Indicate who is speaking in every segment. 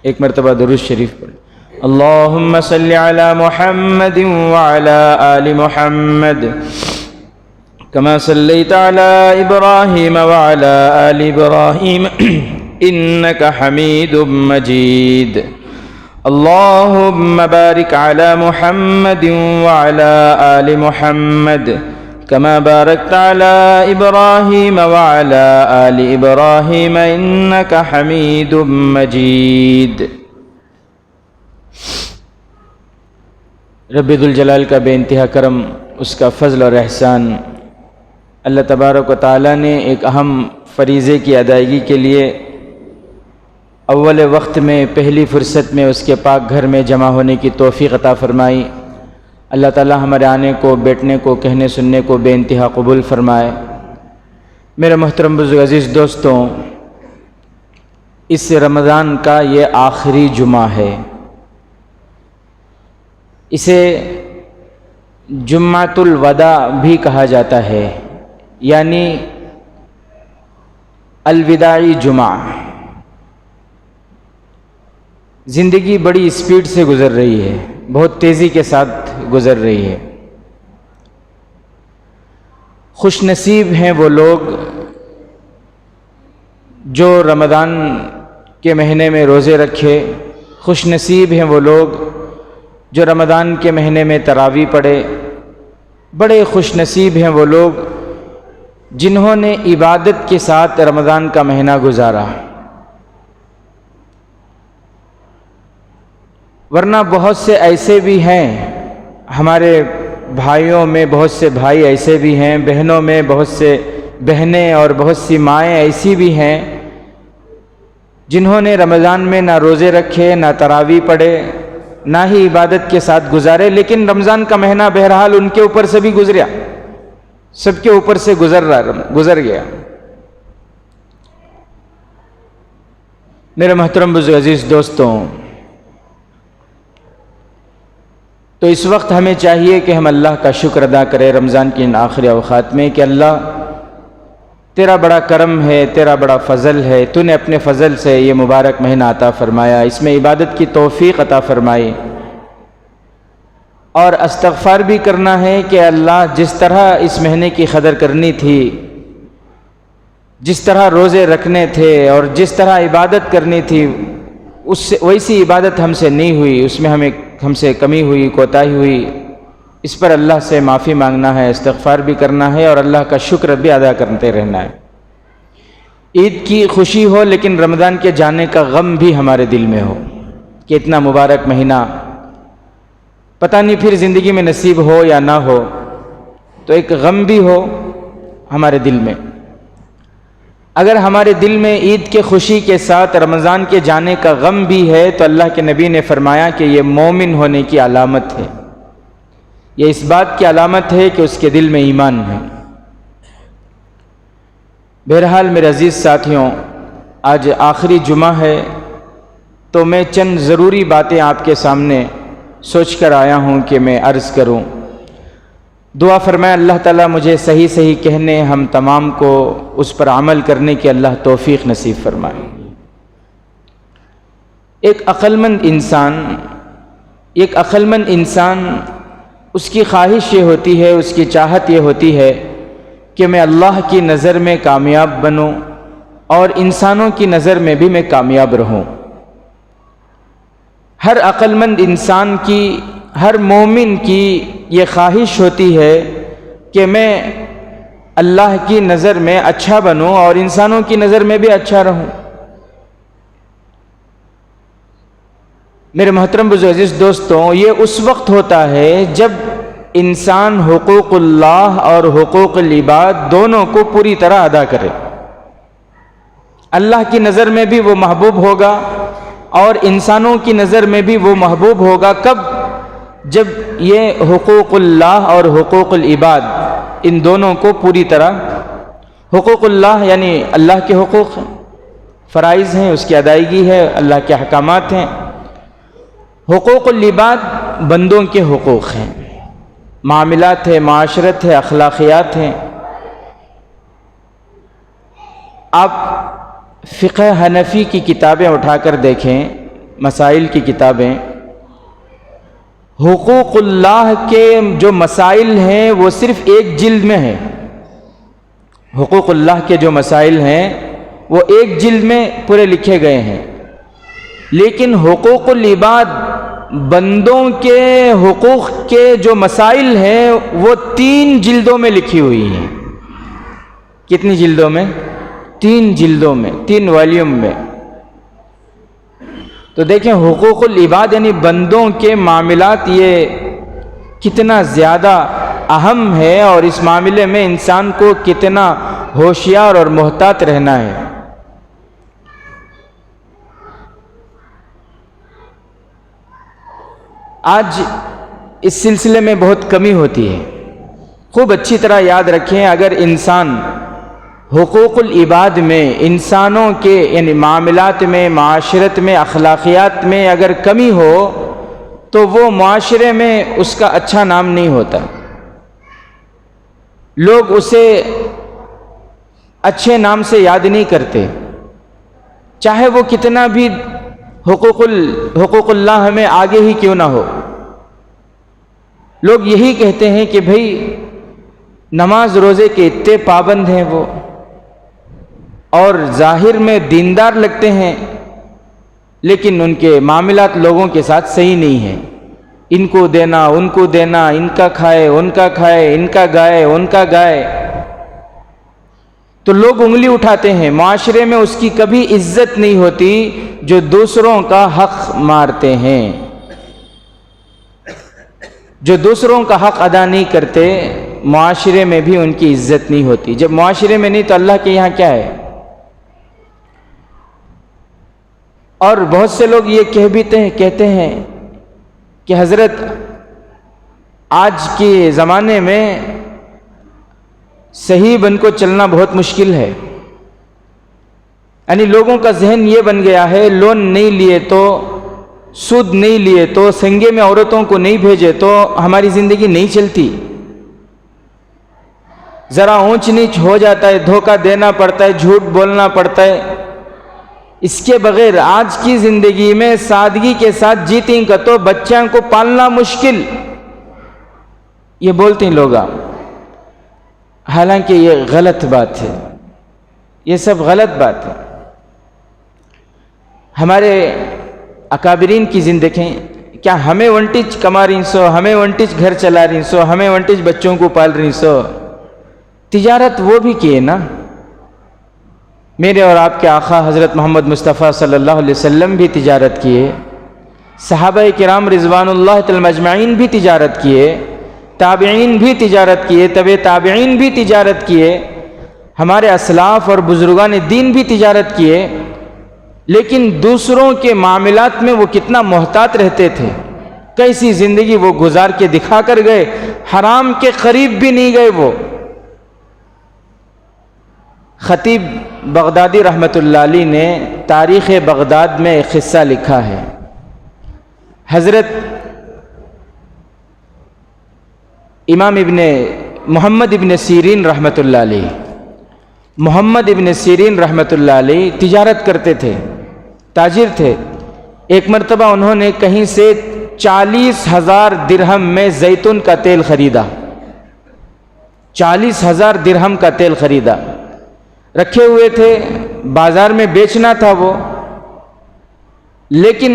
Speaker 1: ایک مرتبہ درود شریف پڑھیں۔ اللہم صلی علی محمد وعلی آل محمد کما صلیت علی ابراہیم وعلی آل ابراہیم انک حمید مجید۔ اللہم بارک علی محمد وعلی آل محمد کما بارکت علی ابراہیم وعلی آل ابراہیم انک حمید مجید۔ رب ذوالجلال کا بے انتہا کرم، اس کا فضل اور احسان، اللہ تبارک و تعالیٰ نے ایک اہم فریضے کی ادائیگی کے لیے اول وقت میں پہلی فرصت میں اس کے پاک گھر میں جمع ہونے کی توفیق عطا فرمائی۔ اللہ تعالیٰ ہمارے آنے کو، بیٹھنے کو، کہنے سننے کو بے انتہا قبول فرمائے۔ میرے محترم بزرگ عزیز دوستوں، اس رمضان کا یہ آخری جمعہ ہے۔ اسے جمعۃ الوداع بھی کہا جاتا ہے، یعنی الوداعی جمعہ۔ زندگی بڑی اسپیڈ سے گزر رہی ہے، بہت تیزی کے ساتھ گزر رہی ہے۔ خوش نصیب ہیں وہ لوگ جو رمضان کے مہینے میں روزے رکھے، خوش نصیب ہیں وہ لوگ جو رمضان کے مہینے میں تراویح پڑھے، بڑے خوش نصیب ہیں وہ لوگ جنہوں نے عبادت کے ساتھ رمضان کا مہینہ گزارا۔ ورنہ بہت سے ایسے بھی ہیں، ہمارے بھائیوں میں بہت سے بھائی ایسے بھی ہیں، بہنوں میں بہت سے بہنیں اور بہت سی مائیں ایسی بھی ہیں جنہوں نے رمضان میں نہ روزے رکھے، نہ تراویح پڑھے، نہ ہی عبادت کے ساتھ گزارے، لیکن رمضان کا مہینہ بہرحال ان کے اوپر سے بھی گزریا، سب کے اوپر سے گزر گیا۔ میرے محترم بزرگ عزیز دوستوں، تو اس وقت ہمیں چاہیے کہ ہم اللہ کا شکر ادا کریں رمضان کی ان آخری اوقات میں کہ اللہ تیرا بڑا کرم ہے، تیرا بڑا فضل ہے، تو نے اپنے فضل سے یہ مبارک مہینہ عطا فرمایا، اس میں عبادت کی توفیق عطا فرمائی۔ اور استغفار بھی کرنا ہے کہ اللہ جس طرح اس مہینے کی قدر کرنی تھی، جس طرح روزے رکھنے تھے اور جس طرح عبادت کرنی تھی، اس سے ویسی عبادت ہم سے نہیں ہوئی، اس میں ہم سے کمی ہوئی، کوتاہی ہوئی، اس پر اللہ سے معافی مانگنا ہے، استغفار بھی کرنا ہے اور اللہ کا شکر بھی ادا کرتے رہنا ہے۔ عید کی خوشی ہو لیکن رمضان کے جانے کا غم بھی ہمارے دل میں ہو کہ اتنا مبارک مہینہ پتہ نہیں پھر زندگی میں نصیب ہو یا نہ ہو، تو ایک غم بھی ہو ہمارے دل میں۔ اگر ہمارے دل میں عید کے خوشی کے ساتھ رمضان کے جانے کا غم بھی ہے تو اللہ کے نبی نے فرمایا کہ یہ مومن ہونے کی علامت ہے، یہ اس بات کی علامت ہے کہ اس کے دل میں ایمان ہے۔ بہرحال میرے عزیز ساتھیوں، آج آخری جمعہ ہے تو میں چند ضروری باتیں آپ کے سامنے سوچ کر آیا ہوں کہ میں عرض کروں۔ دعا فرمائے اللہ تعالیٰ مجھے صحیح صحیح کہنے، ہم تمام کو اس پر عمل کرنے کی اللہ توفیق نصیب فرمائے۔ ایک عقل مند انسان اس کی خواہش یہ ہوتی ہے، اس کی چاہت یہ ہوتی ہے کہ میں اللہ کی نظر میں کامیاب بنوں اور انسانوں کی نظر میں بھی میں کامیاب رہوں۔ ہر عقل مند انسان کی، ہر مومن کی یہ خواہش ہوتی ہے کہ میں اللہ کی نظر میں اچھا بنوں اور انسانوں کی نظر میں بھی اچھا رہوں۔ میرے محترم بزرگ عزیز دوستوں، یہ اس وقت ہوتا ہے جب انسان حقوق اللہ اور حقوق العباد دونوں کو پوری طرح ادا کرے۔ اللہ کی نظر میں بھی وہ محبوب ہوگا اور انسانوں کی نظر میں بھی وہ محبوب ہوگا۔ کب؟ جب یہ حقوق اللہ اور حقوق العباد ان دونوں کو پوری طرح، حقوق اللہ یعنی اللہ کے حقوق فرائض ہیں، اس کی ادائیگی ہے، اللہ کے احکامات ہیں۔ حقوق العباد بندوں کے حقوق ہیں، معاملات ہے، معاشرت ہے، اخلاقیات ہیں۔ آپ فقہ حنفی کی کتابیں اٹھا کر دیکھیں مسائل کی کتابیں، حقوق اللہ کے جو مسائل ہیں وہ صرف ایک جلد میں ہیں. حقوق اللہ کے جو مسائل ہیں وہ ایک جلد میں پورے لکھے گئے ہیں، لیکن حقوق العباد، بندوں کے حقوق کے جو مسائل ہیں وہ 3 جلدوں میں لکھی ہوئی ہیں. کتنی جلدوں میں؟ 3 جلدوں میں، 3 والیوم میں. تو دیکھیں حقوق العباد یعنی بندوں کے معاملات یہ کتنا زیادہ اہم ہے، اور اس معاملے میں انسان کو کتنا ہوشیار اور محتاط رہنا ہے. آج اس سلسلے میں بہت کمی ہوتی ہے. خوب اچھی طرح یاد رکھیں، اگر انسان حقوق العباد میں، انسانوں کے یعنی معاملات میں، معاشرت میں، اخلاقیات میں اگر کمی ہو تو وہ معاشرے میں اس کا اچھا نام نہیں ہوتا. لوگ اسے اچھے نام سے یاد نہیں کرتے، چاہے وہ کتنا بھی حقوق اللہ میں آگے ہی کیوں نہ ہو. لوگ یہی کہتے ہیں کہ بھئی نماز روزے کے اتنے پابند ہیں وہ، اور ظاہر میں دیندار لگتے ہیں، لیکن ان کے معاملات لوگوں کے ساتھ صحیح نہیں ہیں. ان کو دینا، ان کو دینا، ان کا کھائے، ان کا کھائے، ان کا گائے، ان کا گائے. تو لوگ انگلی اٹھاتے ہیں. معاشرے میں اس کی کبھی عزت نہیں ہوتی جو دوسروں کا حق مارتے ہیں، جو دوسروں کا حق ادا نہیں کرتے. معاشرے میں بھی ان کی عزت نہیں ہوتی. جب معاشرے میں نہیں تو اللہ کے یہاں کیا ہے؟ اور بہت سے لوگ یہ کہتے ہیں کہ حضرت آج کے زمانے میں صحیح بن کو چلنا بہت مشکل ہے. یعنی لوگوں کا ذہن یہ بن گیا ہے، لون نہیں لیے تو، سود نہیں لیے تو، سنگے میں عورتوں کو نہیں بھیجے تو ہماری زندگی نہیں چلتی. ذرا اونچ نیچ ہو جاتا ہے، دھوکہ دینا پڑتا ہے، جھوٹ بولنا پڑتا ہے. اس کے بغیر آج کی زندگی میں سادگی کے ساتھ جیتیں گا تو بچوں کو پالنا مشکل. یہ بولتے ہیں لوگ، حالانکہ یہ غلط بات ہے، یہ سب غلط بات ہے. ہمارے اکابرین کی زندگی، کیا ہمیں ونٹیج کما رہی سو، ہمیں ونٹیج گھر چلا رہی سو، ہمیں ونٹیج بچوں کو پال رہی سو. تجارت وہ بھی کیے نا. میرے اور آپ کے آقا حضرت محمد مصطفیٰ صلی اللہ علیہ وسلم بھی تجارت کیے، صحابہ کرام رضوان اللہ تعالی اجمعین بھی تجارت کیے، تابعین بھی تجارت کیے، تبع تابعین بھی تجارت کیے، ہمارے اسلاف اور بزرگان دین بھی تجارت کیے. لیکن دوسروں کے معاملات میں وہ کتنا محتاط رہتے تھے. کیسی زندگی وہ گزار کے دکھا کر گئے، حرام کے قریب بھی نہیں گئے وہ. خطیب بغدادی رحمۃ اللہ علیہ نے تاریخ بغداد میں ایک قصہ لکھا ہے. حضرت امام محمد ابن سیرین رحمۃ اللہ علیہ، محمد ابن سیرین رحمۃ اللہ علیہ تجارت کرتے تھے، تاجر تھے. ایک مرتبہ انہوں نے کہیں سے 40,000 درہم میں زیتون کا تیل خریدا. 40,000 درہم کا تیل خریدا، رکھے ہوئے تھے، بازار میں بیچنا تھا وہ. لیکن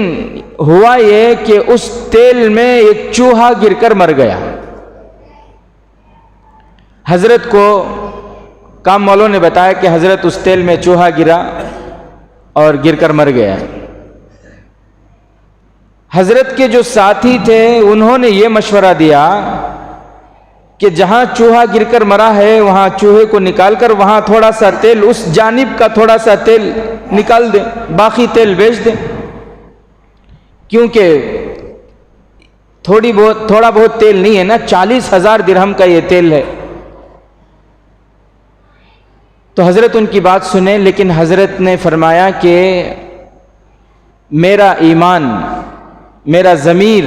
Speaker 1: ہوا یہ کہ اس تیل میں ایک چوہا گر کر مر گیا. حضرت کو کام والوں نے بتایا کہ حضرت اس تیل میں چوہا گرا اور گر کر مر گیا. حضرت کے جو ساتھی تھے انہوں نے یہ مشورہ دیا کہ جہاں چوہا گر کر مرا ہے وہاں چوہے کو نکال کر وہاں تھوڑا سا تیل، اس جانب کا تھوڑا سا تیل نکال دیں، باقی تیل بیچ دیں. کیونکہ تھوڑا بہت تیل نہیں ہے نا، 40,000 درہم کا یہ تیل ہے. تو حضرت ان کی بات سنیں، لیکن حضرت نے فرمایا کہ میرا ایمان، میرا ضمیر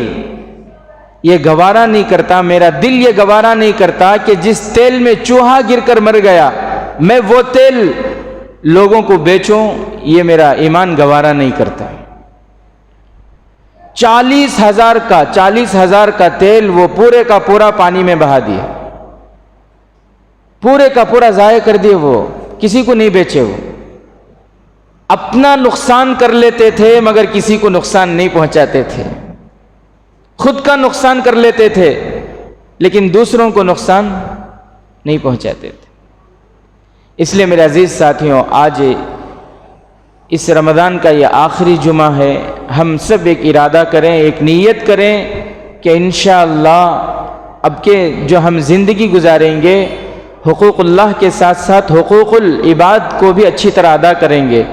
Speaker 1: یہ گوارا نہیں کرتا، میرا دل یہ گوارا نہیں کرتا کہ جس تیل میں چوہا گر کر مر گیا میں وہ تیل لوگوں کو بیچوں. یہ میرا ایمان گوارا نہیں کرتا. 40,000 کا تیل وہ پورے کا پورا پانی میں بہا دیا، پورے کا پورا ضائع کر دیے، وہ کسی کو نہیں بیچے، وہ اپنا نقصان کر لیتے تھے مگر کسی کو نقصان نہیں پہنچاتے تھے، خود کا نقصان کر لیتے تھے لیکن دوسروں کو نقصان نہیں پہنچاتے تھے۔ اس لیے میرے عزیز ساتھیوں، آج اس رمضان کا یہ آخری جمعہ ہے، ہم سب ایک ارادہ کریں، ایک نیت کریں کہ انشاءاللہ اب کے جو ہم زندگی گزاریں گے حقوق اللہ کے ساتھ ساتھ حقوق العباد کو بھی اچھی طرح ادا کریں گے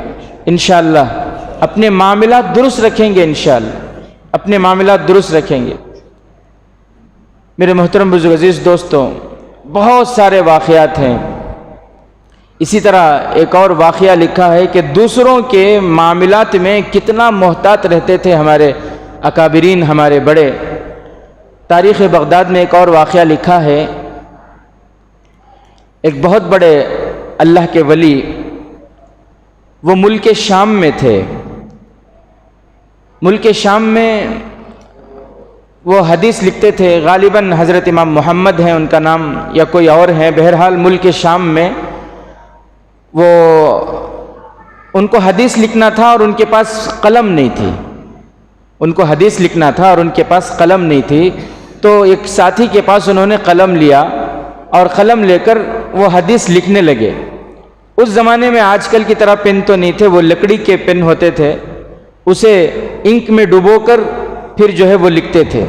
Speaker 1: انشاءاللہ، اپنے معاملات درست رکھیں گے، انشاءاللہ اپنے معاملات درست رکھیں گے۔ میرے محترم بزرگ عزیز دوستوں، بہت سارے واقعات ہیں۔ اسی طرح ایک اور واقعہ لکھا ہے کہ دوسروں کے معاملات میں کتنا محتاط رہتے تھے ہمارے اکابرین، ہمارے بڑے۔ تاریخ بغداد میں ایک اور واقعہ لکھا ہے، ایک بہت بڑے اللہ کے ولی، وہ ملک شام میں تھے۔ ملک شام میں وہ حدیث لکھتے تھے، غالباً حضرت امام محمد ہیں ان کا نام یا کوئی اور ہے، بہرحال ملک شام میں وہ ان کو حدیث لکھنا تھا اور ان کے پاس قلم نہیں تھی، ان کو حدیث لکھنا تھا اور ان کے پاس قلم نہیں تھی، تو ایک ساتھی کے پاس انہوں نے قلم لیا اور قلم لے کر وہ حدیث لکھنے لگے۔ اس زمانے میں آج کل کی طرح پین تو نہیں تھے، وہ لکڑی کے پین ہوتے تھے، اسے انک میں ڈبو کر پھر جو ہے وہ لکھتے تھے۔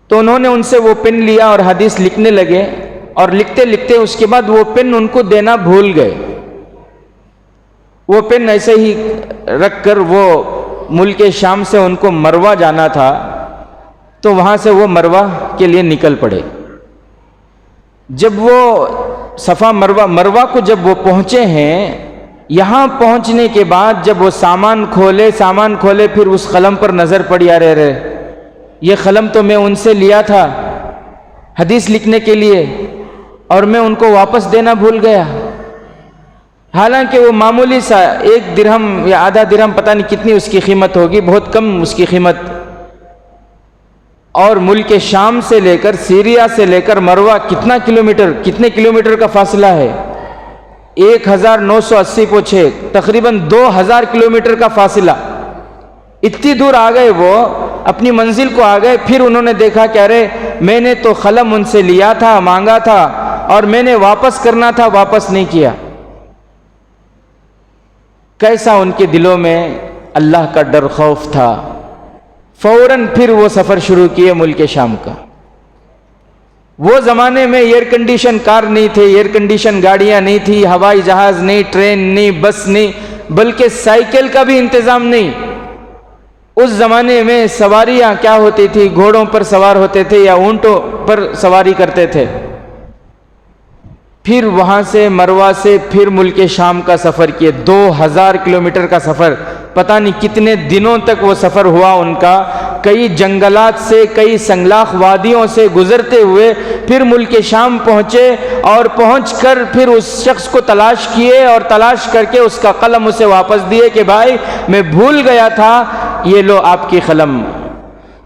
Speaker 1: تو انہوں نے ان سے وہ پین لیا اور حدیث لکھنے لگے، اور لکھتے لکھتے اس کے بعد وہ پین ان کو دینا بھول گئے۔ وہ پین ایسے ہی رکھ کر وہ ملک شام سے ان کو مروا جانا تھا، تو وہاں سے وہ مروا کے لیے نکل پڑے۔ جب وہ صفا مروا کو جب وہ پہنچے ہیں، یہاں پہنچنے کے بعد جب وہ سامان کھولے پھر اس قلم پر نظر پڑی، ارے یہ قلم تو میں ان سے لیا تھا حدیث لکھنے کے لیے اور میں ان کو واپس دینا بھول گیا۔ حالانکہ وہ معمولی سا 1 درہم یا آدھا درہم، پتہ نہیں کتنی اس کی قیمت ہوگی، بہت کم اس کی قیمت، اور ملک شام سے لے کر سیریا سے لے کر مروا کتنے کلومیٹر کا فاصلہ ہے؟ 1980 پوچھے، تقریباً 2000 کلومیٹر کا فاصلہ۔ اتنی دور آ گئے، وہ اپنی منزل کو آ گئے، پھر انہوں نے دیکھا کہ ارے میں نے تو قلم ان سے لیا تھا، مانگا تھا، اور میں نے واپس کرنا تھا، واپس نہیں کیا۔ کیسا ان کے دلوں میں اللہ کا ڈر خوف تھا۔ فوراً پھر وہ سفر شروع کیے ملک شام کا۔ وہ زمانے میں ایئر کنڈیشن کار نہیں تھے، ایئر کنڈیشن گاڑیاں نہیں تھی، ہوائی جہاز نہیں، ٹرین نہیں، بس نہیں، بلکہ سائیکل کا بھی انتظام نہیں۔ اس زمانے میں سواریاں کیا ہوتی تھی؟ گھوڑوں پر سوار ہوتے تھے یا اونٹوں پر سواری کرتے تھے۔ پھر وہاں سے مروا سے پھر ملک شام کا سفر کیے، 2000 کلومیٹر کا سفر، پتہ نہیں کتنے دنوں تک وہ سفر ہوا ان کا، کئی جنگلات سے، کئی سنگلاخ وادیوں سے گزرتے ہوئے پھر ملک شام پہنچے، اور پہنچ کر پھر اس شخص کو تلاش کیے اور تلاش کر کے اس کا قلم اسے واپس دیے کہ بھائی میں بھول گیا تھا، یہ لو آپ کی قلم۔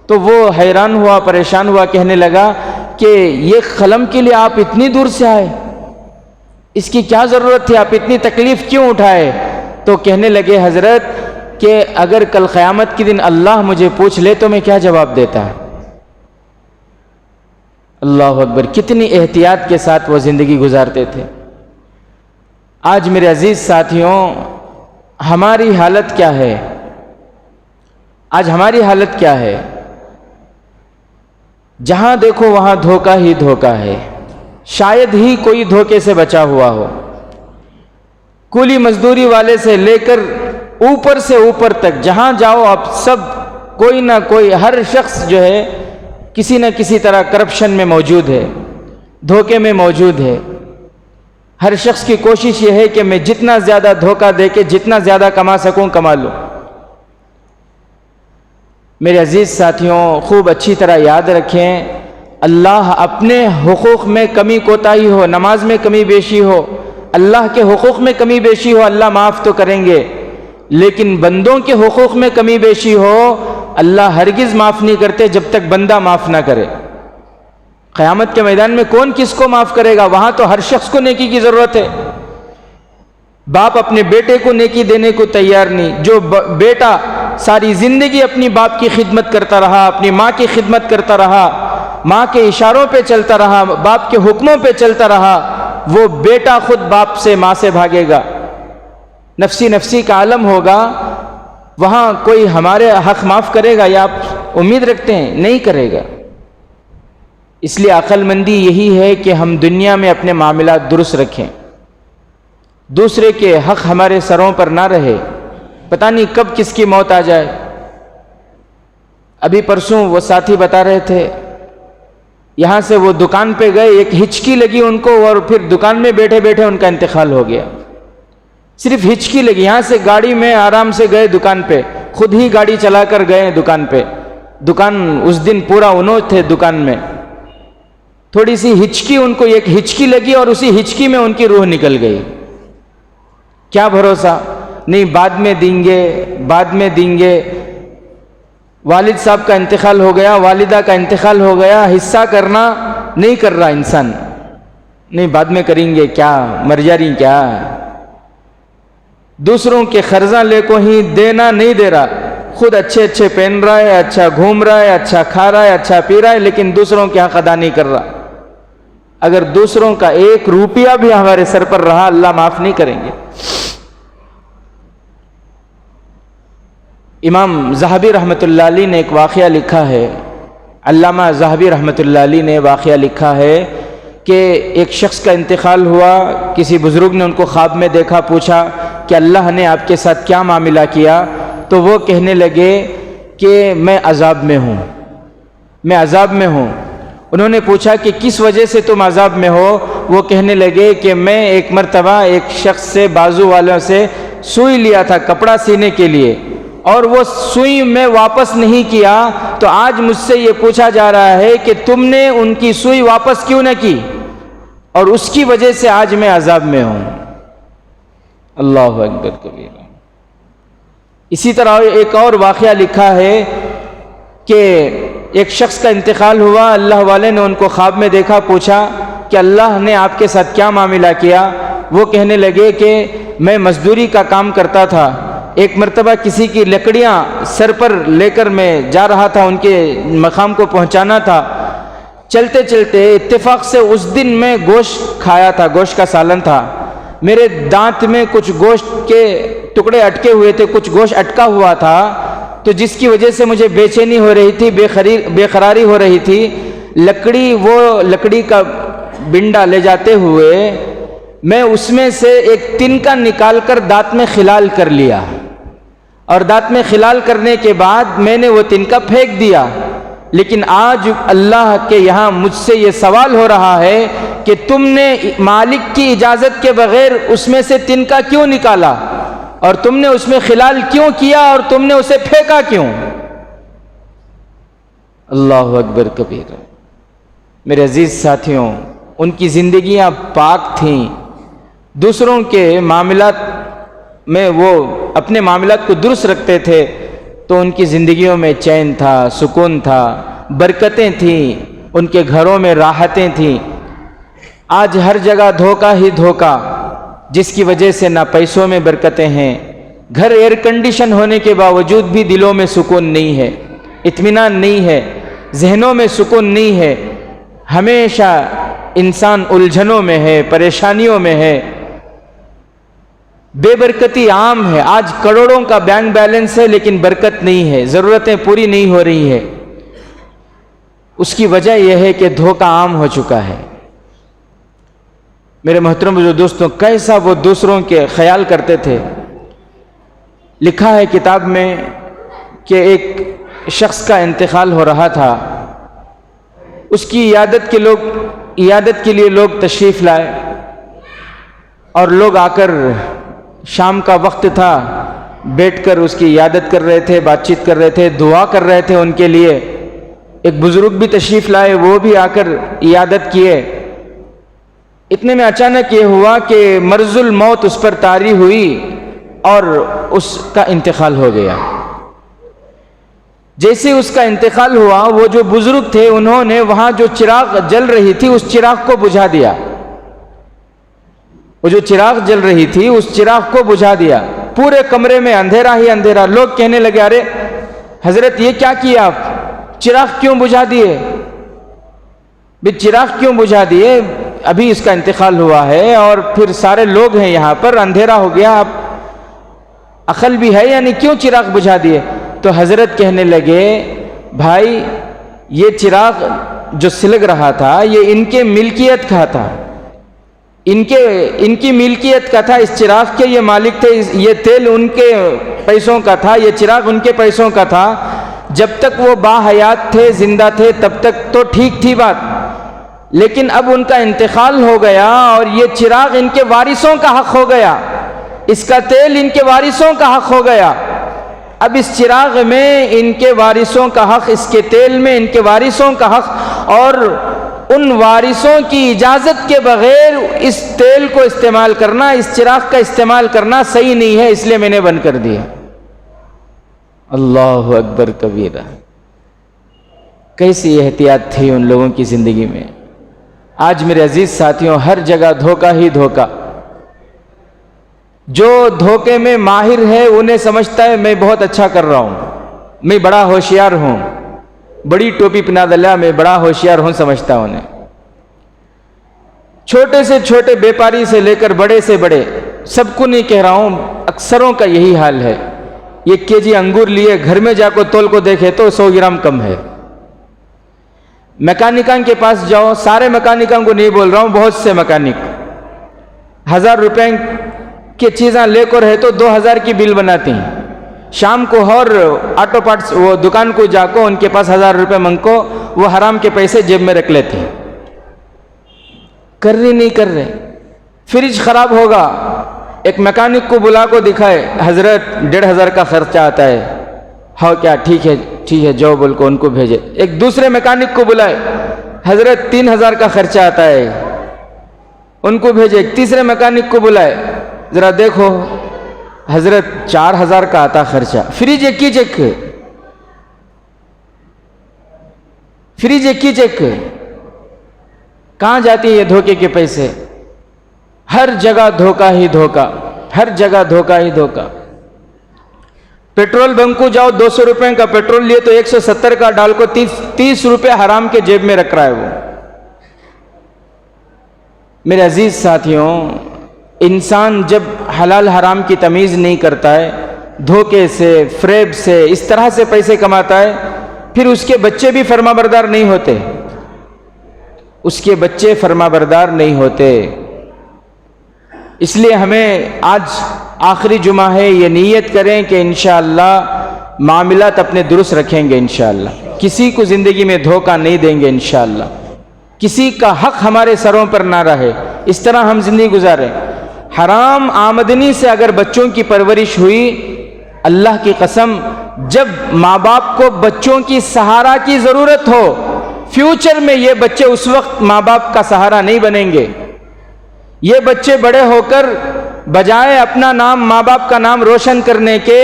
Speaker 1: تو وہ حیران ہوا، پریشان ہوا، کہنے لگا کہ یہ قلم کے لیے آپ اتنی دور سے آئے، اس کی کیا ضرورت تھی، آپ اتنی تکلیف کیوں اٹھائے؟ تو کہنے لگے حضرت کہ اگر کل قیامت کے دن اللہ مجھے پوچھ لے تو میں کیا جواب دیتا؟ اللہ اکبر، کتنی احتیاط کے ساتھ وہ زندگی گزارتے تھے۔ آج میرے عزیز ساتھیوں، ہماری حالت کیا ہے؟ آج ہماری حالت کیا ہے؟ جہاں دیکھو وہاں دھوکہ ہی دھوکہ ہے، شاید ہی کوئی دھوکے سے بچا ہوا ہو۔ کولی مزدوری والے سے لے کر اوپر سے اوپر تک جہاں جاؤ، اب سب کوئی نہ کوئی، ہر شخص جو ہے کسی نہ کسی طرح کرپشن میں موجود ہے، دھوکے میں موجود ہے۔ ہر شخص کی کوشش یہ ہے کہ میں جتنا زیادہ دھوکہ دے کے جتنا زیادہ کما سکوں کما لوں۔ میرے عزیز ساتھیوں، خوب اچھی طرح یاد رکھیں، اللہ اپنے حقوق میں کمی کوتاہی ہو، نماز میں کمی بیشی ہو، اللہ کے حقوق میں کمی بیشی ہو، اللہ معاف تو کریں گے، لیکن بندوں کے حقوق میں کمی بیشی ہو اللہ ہرگز معاف نہیں کرتے جب تک بندہ معاف نہ کرے۔ قیامت کے میدان میں کون کس کو معاف کرے گا؟ وہاں تو ہر شخص کو نیکی کی ضرورت ہے۔ باپ اپنے بیٹے کو نیکی دینے کو تیار نہیں، جو بیٹا ساری زندگی اپنی باپ کی خدمت کرتا رہا، اپنی ماں کی خدمت کرتا رہا، ماں کے اشاروں پہ چلتا رہا، باپ کے حکموں پہ چلتا رہا، وہ بیٹا خود باپ سے ماں سے بھاگے گا، نفسی نفسی کا عالم ہوگا۔ وہاں کوئی ہمارے حق معاف کرے گا یا آپ امید رکھتے ہیں؟ نہیں کرے گا۔ اس لیے عقل مندی یہی ہے کہ ہم دنیا میں اپنے معاملات درست رکھیں، دوسرے کے حق ہمارے سروں پر نہ رہے، پتہ نہیں کب کس کی موت آ جائے۔ ابھی پرسوں وہ ساتھی بتا رہے تھے، یہاں سے وہ دکان پہ گئے، ایک ہچکی لگی ان کو اور پھر دکان میں بیٹھے بیٹھے ان کا انتقال ہو گیا۔ صرف ہچکی لگی، یہاں سے گاڑی میں آرام سے گئے دکان پہ، خود ہی گاڑی چلا کر گئے دکان پہ، دکان اس دن پورا انہوں تھے دکان میں، تھوڑی سی ہچکی ان کو ایک ہچکی لگی اور اسی ہچکی میں ان کی روح نکل گئی۔ کیا بھروسہ؟ نہیں بعد میں دیں گے، بعد میں دیں گے۔ والد صاحب کا انتقال ہو گیا، والدہ کا انتقال ہو گیا، حصہ کرنا نہیں کر رہا انسان، نہیں بعد میں کریں گے، کیا مر جا رہی کیا؟ دوسروں کے قرضہ لے کو ہی دینا نہیں دے رہا، خود اچھے اچھے پہن رہا ہے، اچھا گھوم رہا ہے، اچھا کھا رہا ہے، اچھا پی رہا ہے، لیکن دوسروں کے حق ادا نہیں کر رہا۔ اگر دوسروں کا ایک روپیہ بھی ہمارے سر پر رہا اللہ معاف نہیں کریں گے۔ امام ذہبی رحمۃ اللہ علیہ نے ایک واقعہ لکھا ہے، علامہ ذہبی رحمۃ اللہ علیہ نے واقعہ لکھا ہے کہ ایک شخص کا انتقال ہوا، کسی بزرگ نے ان کو خواب میں دیکھا، پوچھا کہ اللہ نے آپ کے ساتھ کیا معاملہ کیا؟ تو وہ کہنے لگے کہ میں عذاب میں ہوں، میں عذاب میں ہوں۔ انہوں نے پوچھا کہ کس وجہ سے تم عذاب میں ہو؟ وہ کہنے لگے کہ میں ایک مرتبہ ایک شخص سے بازو والوں سے سوئی لیا تھا کپڑا سینے کے لیے، اور وہ سوئی میں واپس نہیں کیا، تو آج مجھ سے یہ پوچھا جا رہا ہے کہ تم نے ان کی سوئی واپس کیوں نہ کی، اور اس کی وجہ سے آج میں عذاب میں ہوں۔ اللہ اکبر کبیرہ۔ اسی طرح ایک اور واقعہ لکھا ہے کہ ایک شخص کا انتقال ہوا، اللہ والے نے ان کو خواب میں دیکھا، پوچھا کہ اللہ نے آپ کے ساتھ کیا معاملہ کیا؟ وہ کہنے لگے کہ میں مزدوری کا کام کرتا تھا، ایک مرتبہ کسی کی لکڑیاں سر پر لے کر میں جا رہا تھا، ان کے مقام کو پہنچانا تھا، چلتے چلتے اتفاق سے اس دن میں گوشت کھایا تھا، گوشت کا سالن تھا، میرے دانت میں کچھ گوشت کے ٹکڑے اٹکے ہوئے تھے، کچھ گوشت اٹکا ہوا تھا، تو جس کی وجہ سے مجھے بے چینی ہو رہی تھی، بے قراری ہو رہی تھی۔ لکڑی کا بنڈا لے جاتے ہوئے میں اس میں سے ایک تنکا نکال کر دانت میں خلال کر لیا، اور دانت میں خلال کرنے کے بعد میں نے وہ تنکا پھینک دیا۔ لیکن آج اللہ کے یہاں مجھ سے یہ سوال ہو رہا ہے کہ تم نے مالک کی اجازت کے بغیر اس میں سے تنکا کیوں نکالا، اور تم نے اس میں خلال کیوں کیا، اور تم نے اسے پھینکا کیوں؟ اللہ اکبر کبیرہ۔ میرے عزیز ساتھیوں، ان کی زندگیاں پاک تھیں، دوسروں کے معاملات میں وہ اپنے معاملات کو درست رکھتے تھے، تو ان کی زندگیوں میں چین تھا، سکون تھا، برکتیں تھیں، ان کے گھروں میں راحتیں تھیں۔ آج ہر جگہ دھوکہ ہی دھوکہ، جس کی وجہ سے نہ پیسوں میں برکتیں ہیں، گھر ایئر کنڈیشن ہونے کے باوجود بھی دلوں میں سکون نہیں ہے، اطمینان نہیں ہے، ذہنوں میں سکون نہیں ہے، ہمیشہ انسان الجھنوں میں ہے، پریشانیوں میں ہے، بے برکتی عام ہے۔ آج کروڑوں کا بینک بیلنس ہے لیکن برکت نہیں ہے، ضرورتیں پوری نہیں ہو رہی ہے۔ اس کی وجہ یہ ہے کہ دھوکہ عام ہو چکا ہے۔ میرے محترم دوستوں، کیسا وہ دوسروں کے خیال کرتے تھے۔ لکھا ہے کتاب میں کہ ایک شخص کا انتقال ہو رہا تھا، اس کی عیادت کے لیے لوگ تشریف لائے، اور لوگ آ کر شام کا وقت تھا، بیٹھ کر اس کی عیادت کر رہے تھے، بات چیت کر رہے تھے، دعا کر رہے تھے ان کے لیے۔ ایک بزرگ بھی تشریف لائے، وہ بھی آ کر عیادت کیے۔ اتنے میں اچانک یہ ہوا کہ مرض الموت اس پر طاری ہوئی، اور اس کا انتقال ہو گیا۔ جیسے اس کا انتقال ہوا، وہ جو بزرگ تھے انہوں نے وہاں جو چراغ جل رہی تھی اس چراغ کو بجھا دیا۔ وہ جو چراغ جل رہی تھی اس چراغ کو بجھا دیا، پورے کمرے میں اندھیرا ہی اندھیرا۔ لوگ کہنے لگے ارے حضرت یہ کیا کیا آپ، چراغ کیوں بجھا دیے؟ چراغ کیوں بجھا دیے؟ ابھی اس کا انتقال ہوا ہے اور پھر سارے لوگ ہیں یہاں پر، اندھیرا ہو گیا، اب عقل بھی ہے یعنی کیوں چراغ بجھا دیے؟ تو حضرت کہنے لگے بھائی یہ چراغ جو سلگ رہا تھا یہ ان کے ملکیت کا تھا، ان کی ملکیت کا تھا، اس چراغ کے یہ مالک تھے، یہ تیل ان کے پیسوں کا تھا، یہ چراغ ان کے پیسوں کا تھا۔ جب تک وہ باحیات تھے، زندہ تھے، تب تک تو ٹھیک تھی بات، لیکن اب ان کا انتقال ہو گیا اور یہ چراغ ان کے وارثوں کا حق ہو گیا، اس کا تیل ان کے وارثوں کا حق ہو گیا۔ اب اس چراغ میں ان کے وارثوں کا حق، اس کے تیل میں ان کے وارثوں کا حق، اور ان وارثوں کی اجازت کے بغیر اس تیل کو استعمال کرنا، اس چراغ کا استعمال کرنا صحیح نہیں ہے، اس لیے میں نے بند کر دیا۔ اللہ اکبر کبیرہ، کیسی احتیاط تھی ان لوگوں کی زندگی میں۔ آج میرے عزیز ساتھیوں ہر جگہ دھوکہ ہی دھوکہ۔ جو دھوکے میں ماہر ہے انہیں سمجھتا ہے میں بہت اچھا کر رہا ہوں، میں بڑا ہوشیار ہوں، بڑی ٹوپی پہنا دلیا، میں بڑا ہوشیار ہوں سمجھتا ہوں انہیں۔ چھوٹے سے چھوٹے بیپاری سے لے کر بڑے سے بڑے، سب کو نہیں کہہ رہا ہوں، اکثروں کا یہی حال ہے۔ 1 kg انگور لیے گھر میں جا کو تول کو دیکھے تو 100 گرام کم ہے۔ میکانکان کے پاس جاؤ، سارے میکانکان کو نہیں بول رہا ہوں، بہت سے میکانک 1000 روپے کی چیزاں لے کر ہے تو 2000 کی بل بناتی ہیں۔ شام کو اور آٹو پارٹس وہ دکان کو جا کو ان کے پاس 1000 روپے منگو، وہ حرام کے پیسے جیب میں رکھ لیتے ہیں۔ کر رہے نہیں کر رہے۔ فریج خراب ہوگا، ایک میکانک کو بلا کو دکھائے، حضرت 1500 کا خرچہ آتا ہے۔ ہاں کیا ٹھیک ہے جو بول کو ان کو بھیجے۔ ایک دوسرے میکانک کو بلائے، حضرت 3000 کا خرچہ آتا ہے، ان کو بھیجے۔ ایک تیسرے میکانک کو بلائے، ذرا دیکھو حضرت 4000 کا آتا خرچہ۔ فریج ایک ہی چیک، فریج ایک ہی چیک، کہاں جاتی ہیں یہ دھوکے کے پیسے؟ ہر جگہ دھوکہ ہی دھوکہ، ہر جگہ دھوکہ ہی دھوکہ۔ پیٹرول بنک کو جاؤ، 200 روپے کا پیٹرول لیے تو 170 کا ڈال کو 30 روپے حرام کے جیب میں رکھ رہا ہے وہ۔ میرے عزیز ساتھیوں، انسان جب حلال حرام کی تمیز نہیں کرتا ہے، دھوکے سے، فریب سے، اس طرح سے پیسے کماتا ہے، پھر اس کے بچے بھی فرما بردار نہیں ہوتے، اس کے بچے فرما بردار نہیں ہوتے۔ اس لیے ہمیں آج آخری جمعہ ہے، یہ نیت کریں کہ انشاءاللہ معاملات اپنے درست رکھیں گے، انشاءاللہ کسی کو زندگی میں دھوکہ نہیں دیں گے، انشاءاللہ کسی کا حق ہمارے سروں پر نہ رہے، اس طرح ہم زندگی گزاریں۔ حرام آمدنی سے اگر بچوں کی پرورش ہوئی، اللہ کی قسم جب ماں باپ کو بچوں کی سہارا کی ضرورت ہو، فیوچر میں یہ بچے اس وقت ماں باپ کا سہارا نہیں بنیں گے۔ یہ بچے بڑے ہو کر بجائے اپنا نام، ماں باپ کا نام روشن کرنے کے،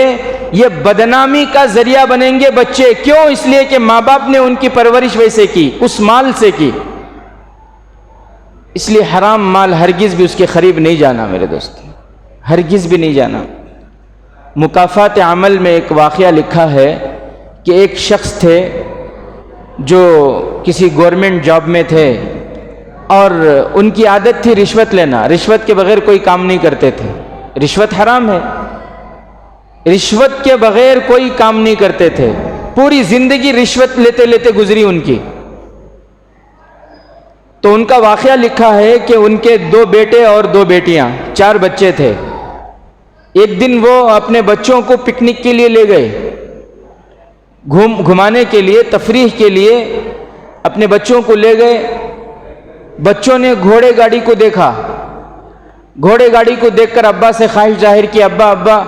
Speaker 1: یہ بدنامی کا ذریعہ بنیں گے بچے۔ کیوں؟ اس لیے کہ ماں باپ نے ان کی پرورش ویسے کی، اس مال سے کی۔ اس لیے حرام مال ہرگز بھی اس کے قریب نہیں جانا میرے دوست، ہرگز بھی نہیں جانا۔ مکافات عمل میں ایک واقعہ لکھا ہے کہ ایک شخص تھے جو کسی گورنمنٹ جاب میں تھے اور ان کی عادت تھی رشوت لینا، رشوت کے بغیر کوئی کام نہیں کرتے تھے، رشوت حرام ہے، رشوت کے بغیر کوئی کام نہیں کرتے تھے، پوری زندگی رشوت لیتے لیتے گزری ان کی۔ تو ان کا واقعہ لکھا ہے کہ ان کے 2 بیٹے اور 2 بیٹیاں، 4 بچے تھے۔ ایک دن وہ اپنے بچوں کو پکنک کے لیے لے گئے، گھمانے کے لیے، تفریح کے لیے اپنے بچوں کو لے گئے۔ بچوں نے گھوڑے گاڑی کو دیکھا، گھوڑے گاڑی کو دیکھ کر ابا سے خواہش ظاہر کی، ابا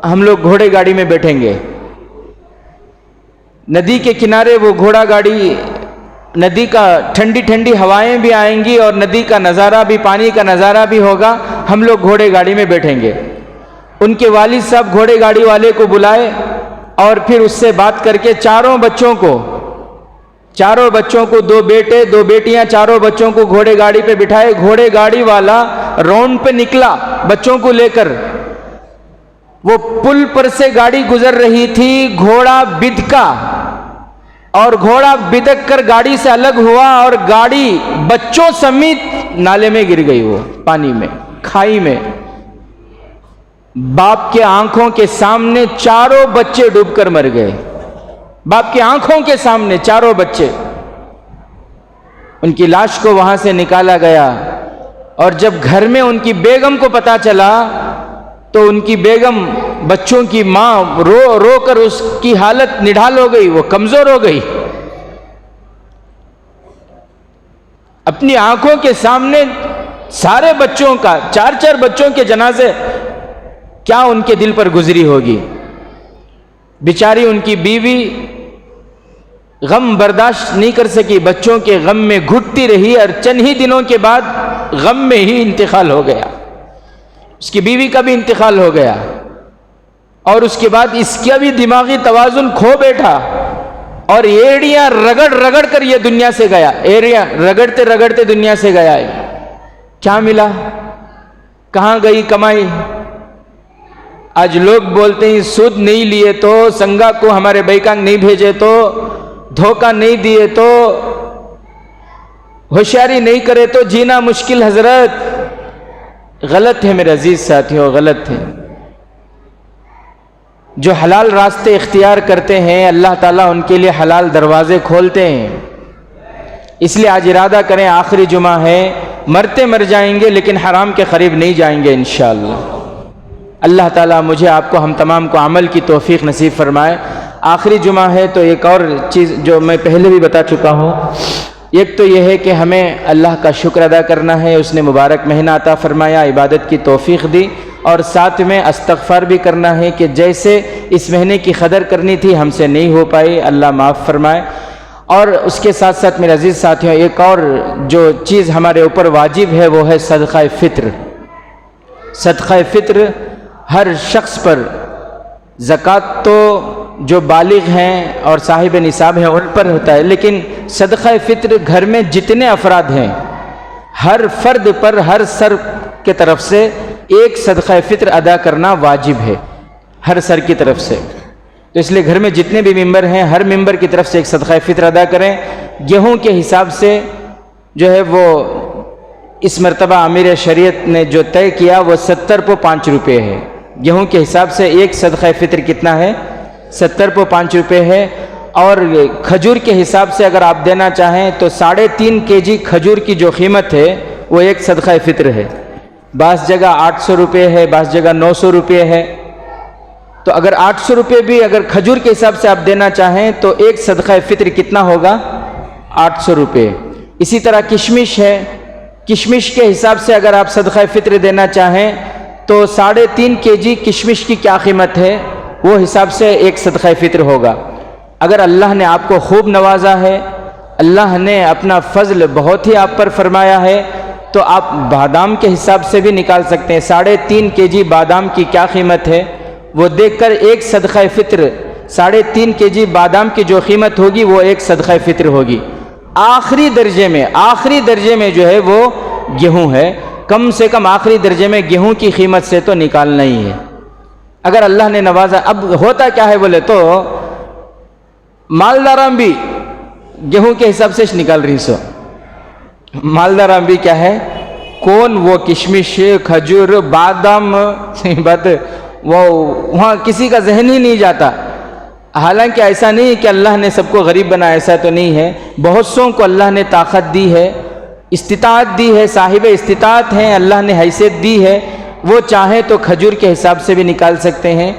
Speaker 1: ہم لوگ گھوڑے گاڑی میں بیٹھیں گے۔ ندی کے کنارے وہ گھوڑا گاڑی، ندی کا ٹھنڈی ٹھنڈی ہوائیں بھی آئیں گی اور ندی کا نظارہ بھی، پانی کا نظارہ بھی ہوگا، ہم لوگ گھوڑے گاڑی میں بیٹھیں گے۔ ان کے والد صاحب گھوڑے گاڑی والے کو بلائے اور پھر اس سے بات کر کے چاروں بچوں کو 2 بیٹے 2 بیٹیاں چاروں بچوں کو گھوڑے گاڑی پہ بٹھائے. گھوڑے گاڑی والا راؤنڈ پہ نکلا بچوں کو لے کر. وہ پل پر سے گاڑی گزر رہی تھی, گھوڑا بدکا اور گھوڑا بدک کر گاڑی سے الگ ہوا اور گاڑی بچوں سمیت نالے میں گر گئی, وہ پانی میں, کھائی میں. باپ کے آنکھوں کے سامنے چاروں بچے ڈوب کر مر گئے. باپ کی آنکھوں کے سامنے چاروں بچے. ان کی لاش کو وہاں سے نکالا گیا اور جب گھر میں ان کی بیگم کو پتا چلا تو ان کی بیگم بچوں کی ماں رو رو کر اس کی حالت نڈھال ہو گئی, وہ کمزور ہو گئی. اپنی آنکھوں کے سامنے سارے بچوں کا 4 بچوں کے جنازے, کیا ان کے دل پر گزری ہوگی. بیچاری ان کی بیوی غم برداشت نہیں کر سکی, بچوں کے غم میں گھٹتی رہی اور چند ہی دنوں کے بعد غم میں ہی انتقال ہو گیا. اس کی بیوی کا بھی انتقال ہو گیا اور اس کے بعد اس کا بھی دماغی توازن کھو بیٹھا اور ایڑیاں رگڑ رگڑ کر یہ دنیا سے گیا. ایڑیاں رگڑتے رگڑتے دنیا سے گیا ہے. کیا ملا, کہاں گئی کمائی. آج لوگ بولتے ہیں سود نہیں لیے تو, سنگا کو ہمارے بیکانگ نہیں بھیجے تو, دھوکہ نہیں دیے تو, ہوشیاری نہیں کرے تو جینا مشکل. حضرت غلط ہے میرے عزیز ساتھیوں, غلط ہے. جو حلال راستے اختیار کرتے ہیں اللہ تعالیٰ ان کے لیے حلال دروازے کھولتے ہیں. اس لیے آج ارادہ کریں, آخری جمعہ ہے, مرتے مر جائیں گے لیکن حرام کے قریب نہیں جائیں گے انشاءاللہ. اللہ تعالیٰ مجھے آپ کو ہم تمام کو عمل کی توفیق نصیب فرمائے. آخری جمعہ ہے تو ایک اور چیز جو میں پہلے بھی بتا چکا ہوں, ایک تو یہ ہے کہ ہمیں اللہ کا شکر ادا کرنا ہے, اس نے مبارک مہینہ عطا فرمایا, عبادت کی توفیق دی, اور ساتھ میں استغفار بھی کرنا ہے کہ جیسے اس مہینے کی قدر کرنی تھی ہم سے نہیں ہو پائی, اللہ معاف فرمائے. اور اس کے ساتھ ساتھ میرے عزیز ساتھیوں ایک اور جو چیز ہمارے اوپر واجب ہے وہ ہے صدقہ فطر. صدقہ فطر ہر شخص پر, زکوٰۃ تو جو بالغ ہیں اور صاحب نصاب ہیں ان پر ہوتا ہے, لیکن صدقہ فطر گھر میں جتنے افراد ہیں ہر فرد پر ہر سر کے طرف سے ایک صدقہ فطر ادا کرنا واجب ہے, ہر سر کی طرف سے. تو اس لیے گھر میں جتنے بھی ممبر ہیں ہر ممبر کی طرف سے ایک صدقہ فطر ادا کریں. گیہوں کے حساب سے جو ہے وہ اس مرتبہ امیر شریعت نے جو طے کیا وہ 70 پو 5 روپے ہے. گیہوں کے حساب سے ایک صدقہ فطر کتنا ہے, 70 پو 5 روپے ہے. اور کھجور کے حساب سے اگر آپ دینا چاہیں تو 3.5 kg کھجور کی جو قیمت ہے وہ ایک صدقہ فطر ہے. بعض جگہ 800 روپے ہے, بعض جگہ 900 روپے ہے. تو اگر 800 روپے بھی اگر کھجور کے حساب سے آپ دینا چاہیں تو ایک صدقہ فطر کتنا ہوگا, 800 روپے. اسی طرح کشمش ہے, کشمش کے حساب سے اگر آپ صدقہ فطر دینا چاہیں تو 3.5 kg کشمش کی کیا قیمت ہے وہ حساب سے ایک صدقہ فطر ہوگا. اگر اللہ نے آپ کو خوب نوازا ہے, اللہ نے اپنا فضل بہت ہی آپ پر فرمایا ہے, تو آپ بادام کے حساب سے بھی نکال سکتے ہیں. 3.5 kg بادام کی کیا قیمت ہے وہ دیکھ کر ایک صدقہ فطر 3.5 kg بادام کی جو قیمت ہوگی وہ ایک صدقہ فطر ہوگی. آخری درجے میں جو ہے وہ گیہوں ہے, کم سے کم آخری درجے میں گیہوں کی قیمت سے تو نکالنا ہی ہے اگر اللہ نے نوازا. اب ہوتا کیا ہے بولے تو مالداران بھی گیہوں کے حساب سے نکال رہی سو. مالداران بھی کیا ہے, کون وہ کشمش کھجور بادام بات وہ وہاں کسی کا ذہن ہی نہیں جاتا. حالانکہ ایسا نہیں کہ اللہ نے سب کو غریب بنا, ایسا تو نہیں ہے. بہت سوں کو اللہ نے طاقت دی ہے, استطاعت دی ہے, صاحب استطاعت ہیں, اللہ نے حیثیت دی ہے. وہ چاہیں تو کھجور کے حساب سے بھی نکال سکتے ہیں,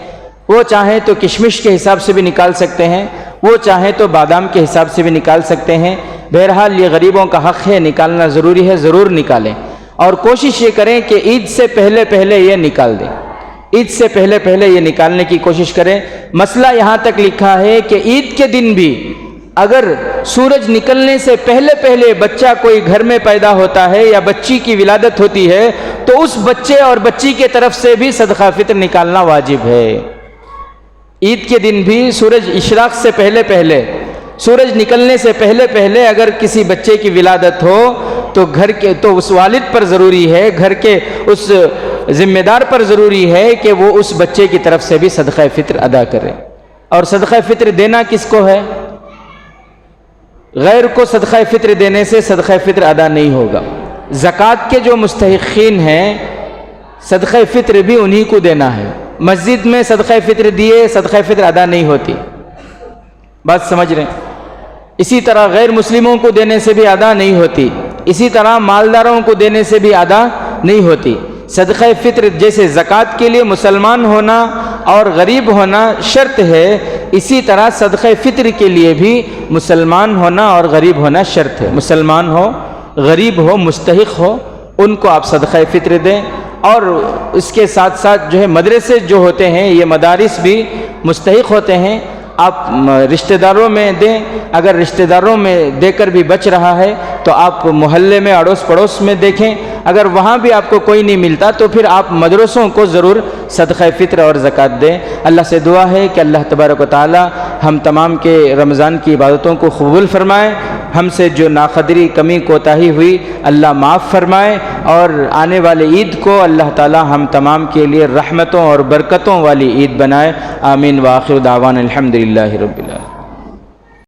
Speaker 1: وہ چاہیں تو کشمش کے حساب سے بھی نکال سکتے ہیں, وہ چاہیں تو بادام کے حساب سے بھی نکال سکتے ہیں. بہرحال یہ غریبوں کا حق ہے, نکالنا ضروری ہے, ضرور نکالیں. اور کوشش یہ کریں کہ عید سے پہلے یہ نکال دیں, عید سے پہلے یہ نکالنے کی کوشش کریں. مسئلہ یہاں تک لکھا ہے کہ عید کے دن بھی اگر سورج نکلنے سے پہلے پہلے بچہ کوئی گھر میں پیدا ہوتا ہے یا بچی کی ولادت ہوتی ہے تو اس بچے اور بچی کے طرف سے بھی صدقہ فطر نکالنا واجب ہے۔ عید کے دن بھی سورج اشراق سے پہلے پہلے، سورج نکلنے سے پہلے پہلے اگر کسی بچے کی ولادت ہو تو اس والد پر ضروری ہے، گھر کے اس ذمہ دار پر ضروری ہے کہ وہ اس بچے کی طرف سے بھی صدقہ فطر ادا کرے۔ اور صدقہ فطر دینا کس کو ہے؟ غیر کو صدقہ فطر دینے سے صدقہ فطر ادا نہیں ہوگا۔ زکوٰۃ کے جو مستحقین ہیں صدقہ فطر بھی انہی کو دینا ہے۔ مسجد میں صدقہ فطر دیے صدقہ فطر ادا نہیں ہوتی، بات سمجھ رہے ہیں؟ اسی طرح غیر مسلموں کو دینے سے بھی ادا نہیں ہوتی، اسی طرح مالداروں کو دینے سے بھی ادا نہیں ہوتی۔ صدقہ فطر جیسے زکوٰۃ کے لیے مسلمان ہونا اور غریب ہونا شرط ہے، اسی طرح صدقہ فطر کے لیے بھی مسلمان ہونا اور غریب ہونا شرط ہے۔ مسلمان ہو، غریب ہو، مستحق ہو، ان کو آپ صدقہ فطر دیں۔ اور اس کے ساتھ ساتھ جو ہے مدرسے جو ہوتے ہیں، یہ مدارس بھی مستحق ہوتے ہیں، آپ رشتہ داروں میں دیں۔ اگر رشتہ داروں میں دے کر بھی بچ رہا ہے تو آپ محلے میں اڑوس پڑوس میں دیکھیں، اگر وہاں بھی آپ کو کوئی نہیں ملتا تو پھر آپ مدرسوں کو ضرور صدقہ فطر اور زکوٰۃ دیں۔ اللہ سے دعا ہے کہ اللہ تبارک و تعالی ہم تمام کے رمضان کی عبادتوں کو قبول فرمائے، ہم سے جو ناقدری کمی کوتاہی ہوئی اللہ معاف فرمائے، اور آنے والے عید کو اللہ تعالی ہم تمام کے لیے رحمتوں اور برکتوں والی عید بنائے۔ آمین۔ وآخر دعوانا الحمدللہ رب العالمین۔